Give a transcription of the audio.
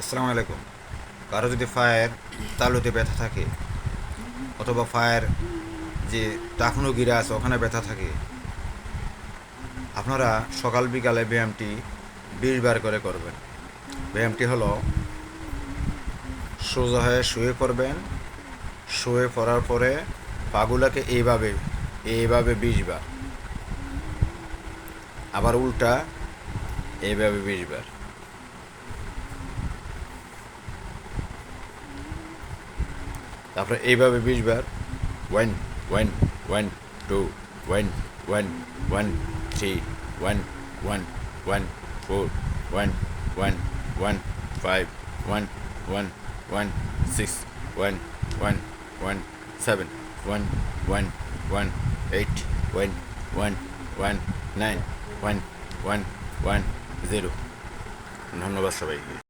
আসসালামু আলাইকুম। কারো যদি পায়ের তালুতে ব্যথা থাকে অথবা পায়ের যে টাকনো গিরা আছে ওখানে ব্যথা থাকে, আপনারা সকাল বিকালে ব্যায়ামটি 20 বার করে করবেন। ব্যায়ামটি হলো সোজা হয়ে শুয়ে করবেন। শুয়ে পড়ার পরে পাগুলাকে এইভাবে এইভাবে 20 বার, আবার উল্টা এইভাবে 20 বার। তারপরে এইভাবে 20 বার। One one one two one one one three one one one four one one one five one one one six one one one seven one one one eight one one one nine one one one zero. ধন্যবাদ সবাইকে।